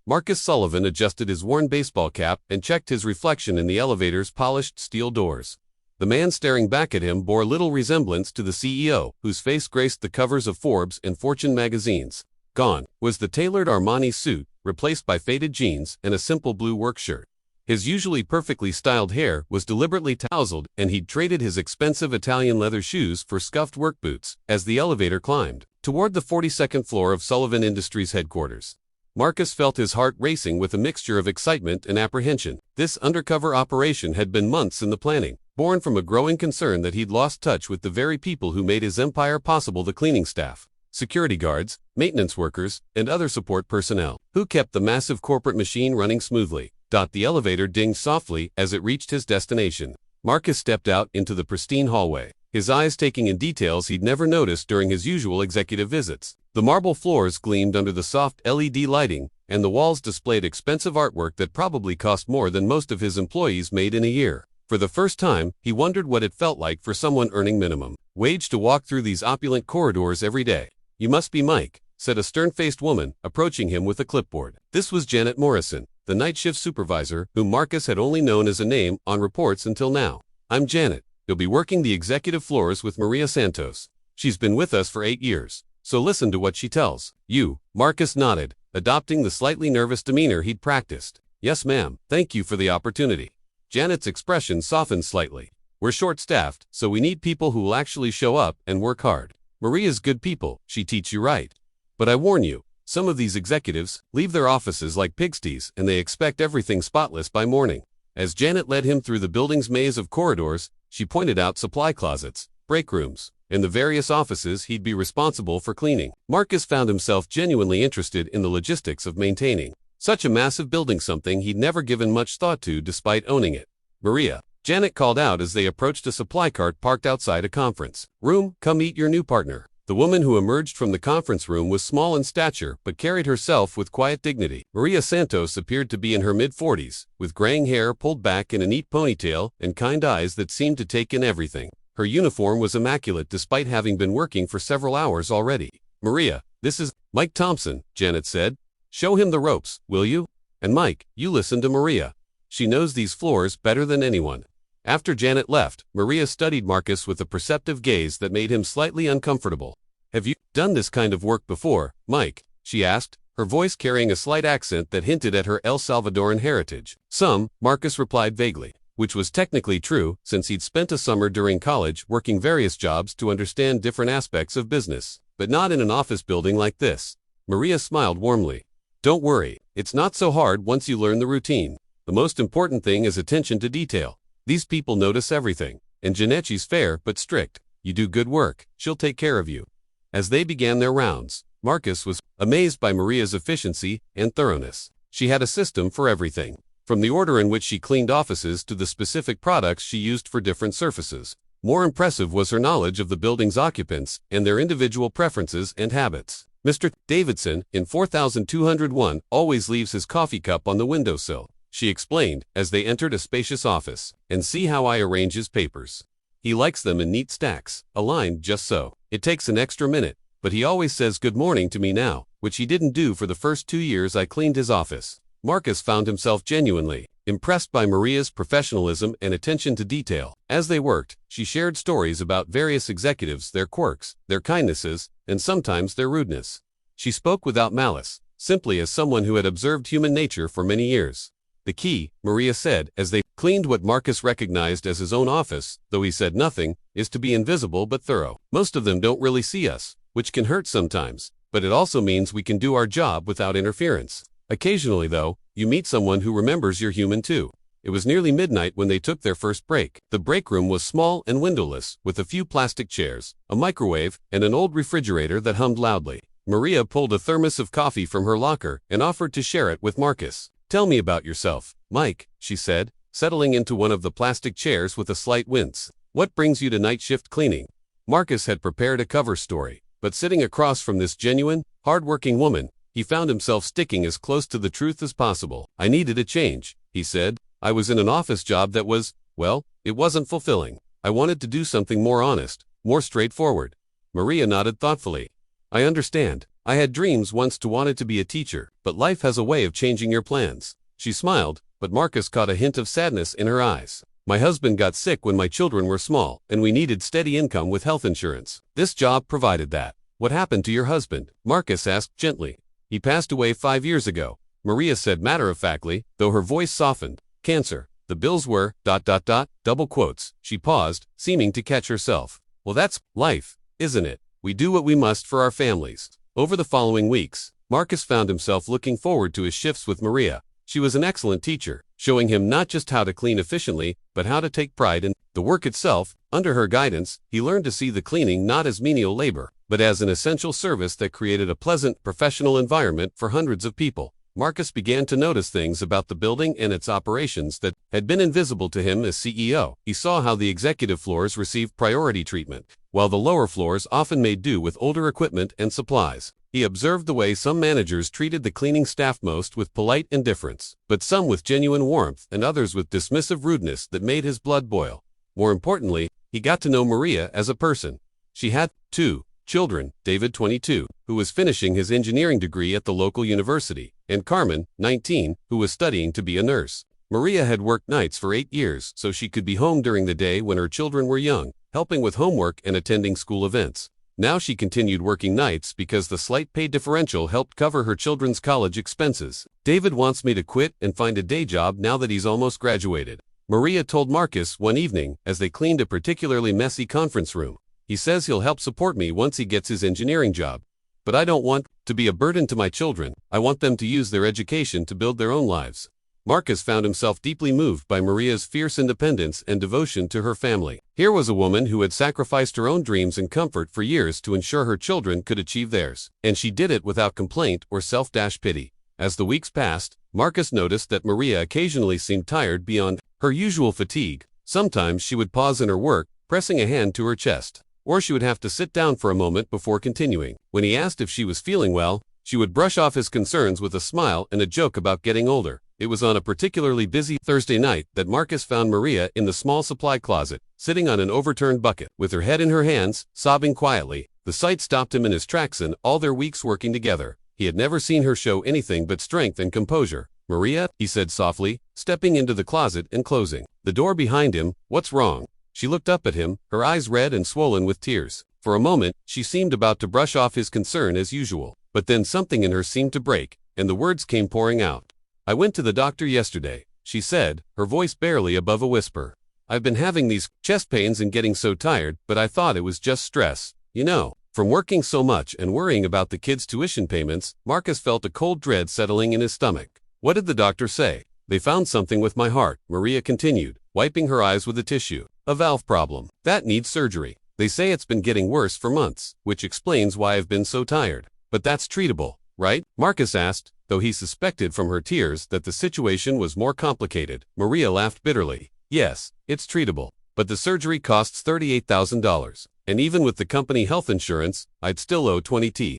Marcus Sullivan adjusted his worn baseball cap and checked his reflection in the elevator's polished steel doors. The man staring back at him bore little resemblance to the CEO, whose face graced the covers of Forbes and Fortune magazines. Gone was the tailored Armani suit, replaced by faded jeans and a simple blue work shirt. His usually perfectly styled hair was deliberately tousled, and he'd traded his expensive Italian leather shoes for scuffed work boots as the elevator climbed toward the 42nd floor of Sullivan Industries headquarters. Marcus felt his heart racing with a mixture of excitement and apprehension. This undercover operation had been months in the planning, born from a growing concern that he'd lost touch with the very people who made his empire possible: the cleaning staff, security guards, maintenance workers, and other support personnel, who kept the massive corporate machine running smoothly. The elevator dinged softly as it reached his destination. Marcus stepped out into the pristine hallway, his eyes taking in details he'd never noticed during his usual executive visits. The marble floors gleamed under the soft LED lighting, and the walls displayed expensive artwork that probably cost more than most of his employees made in a year. For the first time, he wondered what it felt like for someone earning minimum wage to walk through these opulent corridors every day. "You must be Mike," said a stern-faced woman, approaching him with a clipboard. This was Janet Morrison, the night shift supervisor, whom Marcus had only known as a name on reports until now. "I'm Janet. You'll be working the executive floors with Maria Santos. She's been with us for 8 years, so listen to what she tells you." Marcus nodded, adopting the slightly nervous demeanor he'd practiced. "Yes, ma'am. Thank you for the opportunity." Janet's expression softened slightly. "We're short-staffed, so we need people who will actually show up and work hard. Maria's good people, she teach you right. But I warn you, some of these executives leave their offices like pigsties, and they expect everything spotless by morning." As Janet led him through the building's maze of corridors, she pointed out supply closets, break rooms, and the various offices he'd be responsible for cleaning. Marcus found himself genuinely interested in the logistics of maintaining such a massive building, something he'd never given much thought to despite owning it. "Maria," Janet called out as they approached a supply cart parked outside a conference room, "come meet your new partner." The woman who emerged from the conference room was small in stature but carried herself with quiet dignity. Maria Santos appeared to be in her mid-40s, with graying hair pulled back in a neat ponytail and kind eyes that seemed to take in everything. Her uniform was immaculate despite having been working for several hours already. "Maria, this is Mike Thompson," Janet said. "Show him the ropes, will you? And Mike, you listen to Maria. She knows these floors better than anyone." After Janet left, Maria studied Marcus with a perceptive gaze that made him slightly uncomfortable. "Have you done this kind of work before, Mike?" she asked, her voice carrying a slight accent that hinted at her El Salvadoran heritage. "Some," Marcus replied vaguely, which was technically true since he'd spent a summer during college working various jobs to understand different aspects of business, but not in an office building like this. Maria smiled warmly. "Don't worry, it's not so hard once you learn the routine. The most important thing is attention to detail. These people notice everything, and Janet's fair but strict. You do good work, she'll take care of you." As they began their rounds, Marcus was amazed by Maria's efficiency and thoroughness. She had a system for everything, from the order in which she cleaned offices to the specific products she used for different surfaces. More impressive was her knowledge of the building's occupants and their individual preferences and habits. "Mr. Davidson, in 4201, always leaves his coffee cup on the windowsill," she explained as they entered a spacious office. "And see how I arrange his papers. He likes them in neat stacks, aligned just so. It takes an extra minute, but he always says good morning to me now, which he didn't do for the first 2 years I cleaned his office." Marcus found himself genuinely impressed by Maria's professionalism and attention to detail. As they worked, she shared stories about various executives, their quirks, their kindnesses, and sometimes their rudeness. She spoke without malice, simply as someone who had observed human nature for many years. "The key," Maria said, as they cleaned what Marcus recognized as his own office, though he said nothing, "is to be invisible but thorough. Most of them don't really see us, which can hurt sometimes, but it also means we can do our job without interference. Occasionally, though, you meet someone who remembers you're human too." It was nearly midnight when they took their first break. The break room was small and windowless, with a few plastic chairs, a microwave, and an old refrigerator that hummed loudly. Maria pulled a thermos of coffee from her locker and offered to share it with Marcus. "Tell me about yourself, Mike," she said, settling into one of the plastic chairs with a slight wince. "What brings you to night shift cleaning?" Marcus had prepared a cover story, but sitting across from this genuine, hard-working woman, he found himself sticking as close to the truth as possible. "I needed a change," he said. "I was in an office job that was, well, it wasn't fulfilling. I wanted to do something more honest, more straightforward." Maria nodded thoughtfully. "I understand. I had dreams once to wanted to be a teacher, but life has a way of changing your plans. She smiled, but Marcus caught a hint of sadness in her eyes. My husband got sick when my children were small, and we needed steady income with health insurance. This job provided that. What happened to your husband? Marcus asked gently. He passed away 5 years ago, Maria said matter-of-factly, though her voice softened. Cancer. The bills were, ... double quotes. She paused, seeming to catch herself. Well, that's life, isn't it? We do what we must for our families. Over the following weeks, Marcus found himself looking forward to his shifts with Maria. She was an excellent teacher, showing him not just how to clean efficiently, but how to take pride in the work itself. Under her guidance, he learned to see the cleaning not as menial labor, but as an essential service that created a pleasant, professional environment for hundreds of people. Marcus began to notice things about the building and its operations that had been invisible to him as CEO. He saw how the executive floors received priority treatment, while the lower floors often made do with older equipment and supplies. He observed the way some managers treated the cleaning staff, most with polite indifference, but some with genuine warmth and others with dismissive rudeness that made his blood boil. More importantly, he got to know Maria as a person. She had 2 children, David, 22, who was finishing his engineering degree at the local university, and Carmen, 19, who was studying to be a nurse. Maria had worked nights for 8 years so she could be home during the day when her children were young, helping with homework and attending school events. Now she continued working nights because the slight pay differential helped cover her children's college expenses. David wants me to quit and find a day job now that he's almost graduated, Maria told Marcus one evening as they cleaned a particularly messy conference room. He says he'll help support me once he gets his engineering job. But I don't want to be a burden to my children. I want them to use their education to build their own lives. Marcus found himself deeply moved by Maria's fierce independence and devotion to her family. Here was a woman who had sacrificed her own dreams and comfort for years to ensure her children could achieve theirs, and she did it without complaint or self-pity. As the weeks passed, Marcus noticed that Maria occasionally seemed tired beyond her usual fatigue. Sometimes she would pause in her work, pressing a hand to her chest, or she would have to sit down for a moment before continuing. When he asked if she was feeling well, she would brush off his concerns with a smile and a joke about getting older. It was on a particularly busy Thursday night that Marcus found Maria in the small supply closet, sitting on an overturned bucket, with her head in her hands, sobbing quietly. The sight stopped him in his tracks. In all their weeks working together, he had never seen her show anything but strength and composure. "Maria," he said softly, stepping into the closet and closing the door behind him. "What's wrong?" She looked up at him, her eyes red and swollen with tears. For a moment, she seemed about to brush off his concern as usual, but then something in her seemed to break, and the words came pouring out. "I went to the doctor yesterday," she said, her voice barely above a whisper. "I've been having these chest pains and getting so tired, but I thought it was just stress. You know, from working so much and worrying about the kids' tuition payments." Marcus felt a cold dread settling in his stomach. "What did the doctor say?" "They found something with my heart," Maria continued, wiping her eyes with a tissue. "A valve problem. That needs surgery. They say it's been getting worse for months, which explains why I've been so tired. But that's treatable, right?" Marcus asked, though he suspected from her tears that the situation was more complicated. Maria laughed bitterly. "Yes, it's treatable, but the surgery costs $38,000, and even with the company health insurance, I'd still owe $20,000.